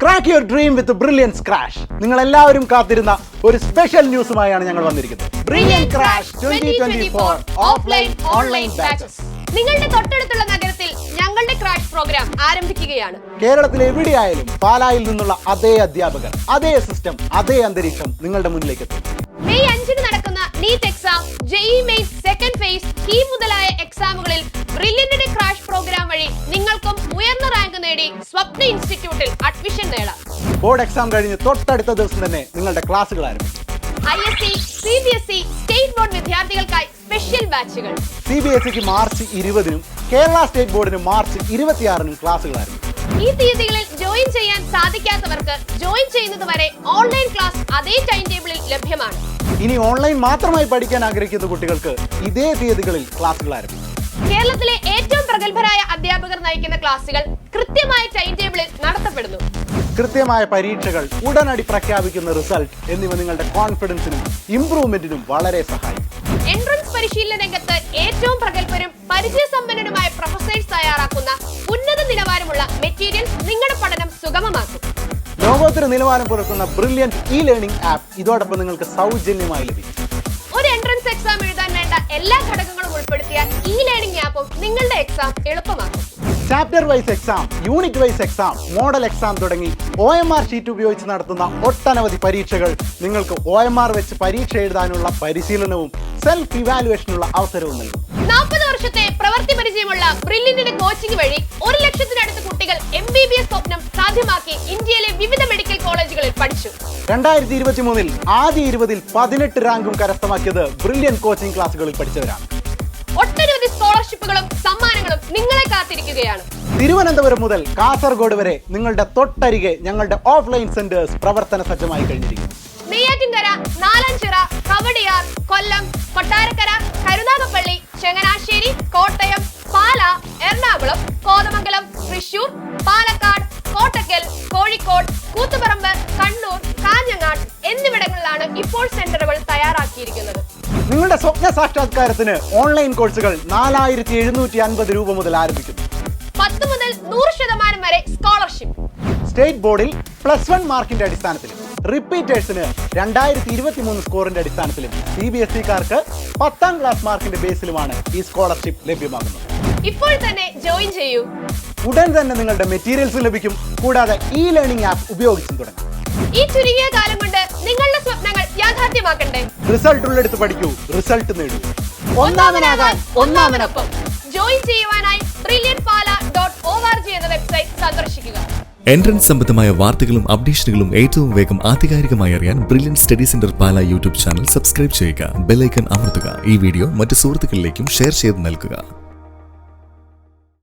Crack your dream with brilliance crash. നിങ്ങൾ എല്ലാവരും കാത്തിരുന്ന ഒരു സ്പെഷ്യൽ ന്യൂസുമായാണ് ഞങ്ങൾ വന്നിരിക്കുന്നത്. Brilliant crash 2024 offline online batches. നിങ്ങളുടെ തൊട്ടടുത്തുള്ള നഗരത്തിൽ ഞങ്ങളുടെ ക്രാഷ് പ്രോഗ്രാം ആരംഭിക്കുകയാണ്. കേരളത്തിൽ എവിടെയായാലും പാലായിൽ നിന്നുള്ള അതേ അധ്യാപകർ, അതേ സിസ്റ്റം, അതേ അന്തരീക്ഷം നിങ്ങളുടെ മുന്നിലേക്ക് എത്തും. മെയ് 5 നടക്കുന്ന NEET exam, JEE main second phase, KEAM മുതലായ എക്സാമുകളിൽ ബ്രില്യന്റിന്റെ ക്രാഷ് പ്രോഗ്രാം വഴി നിങ്ങൾക്കും ഉയർന്ന റാങ്ക് നേടി സ്വപ്ന ഇൻസ്റ്റിറ്റ്യൂട്ടിൽ അഡ്മിഷൻ നേടാം. ബോർഡ് എക്സാം കഴിഞ്ഞ് തൊട്ടടുത്ത ദിവസം തന്നെ നിങ്ങളുടെ ക്ലാസുകൾ ആരംഭിക്കും. ISC, CBSE, സ്റ്റേറ്റ് ബോർഡ് വിദ്യാർത്ഥികൾക്കായി സ്പെഷ്യൽ ബാച്ചുകൾ. CBSEക്ക് മാർച്ച് 20-നും കേരള സ്റ്റേറ്റ് ബോർഡിന് മാർച്ച് 26-നും ക്ലാസുകൾ ആരംഭിക്കും. ഈ തീയതികളിൽ ജോയിൻ ചെയ്യാൻ സാധിക്കാത്തവർക്ക് ജോയിൻ ചെയ്യുന്നത് വരെ ഓൺലൈൻ ക്ലാസ് അതേ ടൈം ടേബിളിൽ ലഭ്യമാണ്. ഇനി ഓൺലൈൻ മാത്രമായി പഠിക്കാൻ ആഗ്രഹിക്കുന്ന കുട്ടികൾക്ക് ഇതേ തീയതികളിൽ ക്ലാസുകൾ ആരംഭിക്കും. കേരളത്തിലെ ഏറ്റവും പ്രഗത്ഭരായ അധ്യാപകർ നയിക്കുന്ന ക്ലാസുകൾ കൃത്യമായ ടൈം ടേബിളിൽ നടത്തപ്പെടുന്നു. കൃത്യമായ പരീക്ഷകൾ, ഉടനടി പ്രഖ്യാപിക്കുന്ന റിസൾട്ട് എന്നിവ നിങ്ങളുടെ കോൺഫിഡൻസിനും ഇംപ്രൂവ്മെന്റിനും വളരെ സഹായിക്കും. എൻട്രൻസ് പരിശീലന രംഗത്ത് ഏറ്റവും പ്രഗത്ഭരും പരിചയസമ്പന്നരുമായ പ്രൊഫസേഴ്സ് തയ്യാറാക്കുന്ന ഉന്നത നിലവാരമുള്ള മെറ്റീരിയൽസ് നിങ്ങളുടെ പഠനം സുഗമമാക്കും. ലോകോത്തര നിലവാരം പുലർത്തുന്ന ബ്രില്യൻറ്റ് ലേണിംഗ് ആപ്പ് ഇതോടൊപ്പം നിങ്ങൾക്ക് സൗജന്യമായി ലഭിക്കും. ഒരു എൻട്രൻസ് എക്സാം എഴുതാൻ വേണ്ട എല്ലാ ഘടകങ്ങളും ഉൾപ്പെടുത്തിയ ലേണിംഗ് ആപ്പും നിങ്ങളുടെ എക്സാം എളുപ്പമാക്കും. Chapter wise exam, unit wise exam, model exam തുടങ്ങി OMR ഷീറ്റ് ഉപയോഗിച്ച് നടത്തുന്ന ഒട്ടനവധി പരീക്ഷകൾ നിങ്ങൾക്ക് OMR വെച്ച് പരീക്ഷ എഴുതാനുള്ള പരിശീലനവും സെൽഫ് ഇവാലുവേഷനുള്ള അവസരവും നൽകും. 40 വർഷത്തെ പ്രവൃത്തി പരിചയമുള്ള ബ്രില്യന്റിന്റെ കോച്ചിംഗ് വഴി 1 ലക്ഷത്തിനടുത്ത് കുട്ടികൾ MBBS സ്വപ്നം സാധ്യമാക്കി ഇന്ത്യയിലെ വിവിധ മെഡിക്കൽ കോളേജുകളിൽ പഠിച്ചു. 2023-ൽ ആദ്യ 20-ൽ 18 റാങ്കും കരസ്ഥമാക്കിയത് ബ്രില്യൻറ്റ് കോച്ചിംഗ് ക്ലാസുകളിൽ പഠിച്ചവരാണ്. ഒട്ടനവധി സ്കോളർഷിപ്പുകളും സമ്മാനങ്ങളും നിങ്ങളെ കാത്തിരിക്കുകയാണ്. തിരുവനന്തപുരം മുതൽ കാസർഗോഡ് വരെ നിങ്ങളുടെ തൊട്ടരികെ ഞങ്ങളുടെ ഓഫ്ലൈൻ സെന്റേഴ്സ് പ്രവർത്തന സജ്ജമായി കഴിഞ്ഞിരിക്കുന്നു. നെയ്യാറ്റിൻകര, നാലഞ്ചിറ, കവടിയാർ, കൊല്ലം, കൊട്ടാരക്കര, കരുനാഗപ്പള്ളി, ചങ്ങനാശ്ശേരി, കോട്ടയം, പാല, എറണാകുളം, കോതമംഗലം, തൃശൂർ, പാലക്കാട്, കോട്ടക്കൽ, കോഴിക്കോട്, കൂത്തുപറമ്പ്, കണ്ണൂർ, കാഞ്ഞങ്ങാട് എന്നിവിടങ്ങളിലാണ് ഇപ്പോൾ സെന്ററുകൾ തയ്യാറാക്കിയിരിക്കുന്നത്. നിങ്ങളുടെ സ്വപ്ന സാക്ഷാത്കാരത്തിന് ഓൺലൈൻ കോഴ്സുകൾ 4750 രൂപ മുതൽ ആരംഭിക്കുന്നു. 10 മുതൽ 100% വരെ സ്കോളർഷിപ്പ്. സ്റ്റേറ്റ് ബോർഡിൽ +1 മാർക്കിന്റെ അടിസ്ഥാനത്തിലും റിപ്പീറ്റേഴ്സിന് 2023 സ്കോറിന്റെ അടിസ്ഥാനത്തിലും CBSEക്കാർക്ക് 10ാം ക്ലാസ് മാർക്കിന്റെ ബേസിലുമാണ് ഈ സ്കോളർഷിപ്പ് ലഭ്യമാകുന്നത്. ഇപ്പോൾ തന്നെ ജോയിൻ ചെയ്യൂ. ഉടൻ തന്നെ നിങ്ങളുടെ മെറ്റീരിയൽസ് ലഭിക്കും. കൂടാതെ ലേണിംഗ് ആപ്പ് ഉപയോഗിച്ചും തുടങ്ങും. ഈ ചുരുങ്ങിയ കാലം കൊണ്ട് നിങ്ങളുടെ സ്വപ്നങ്ങൾ യാഥാർത്ഥ്യമാക്കണ്ടേ? റിസൾട്ട് ഉള്ളെടുത്ത് പഠിക്കൂ, റിസൾട്ട് നേടൂ. ഒന്നാമനാകാൻ ഒന്നാമനൊപ്പം. ജോയിൻ ചെയ്യുവാനായി brilliantpala.org എന്ന വെബ്സൈറ്റ് സന്ദർശിക്കുക. എൻട്രൻസ് സംബന്ധമായ വാർത്തകളും അപ്ഡേഷനുകളും ഏറ്റവും വേഗം ആധികാരികമായി അറിയാൻ ബ്രില്യൻറ്റ് സ്റ്റഡി സെന്റർ പാല യൂട്യൂബ് ചാനൽ സബ്സ്ക്രൈബ് ചെയ്യുക. ബെൽ ഐക്കൺ അമർത്തുക. ഈ വീഡിയോ മറ്റ് സുഹൃത്തുക്കളിലേക്കും ഷെയർ ചെയ്ത് നൽകുക.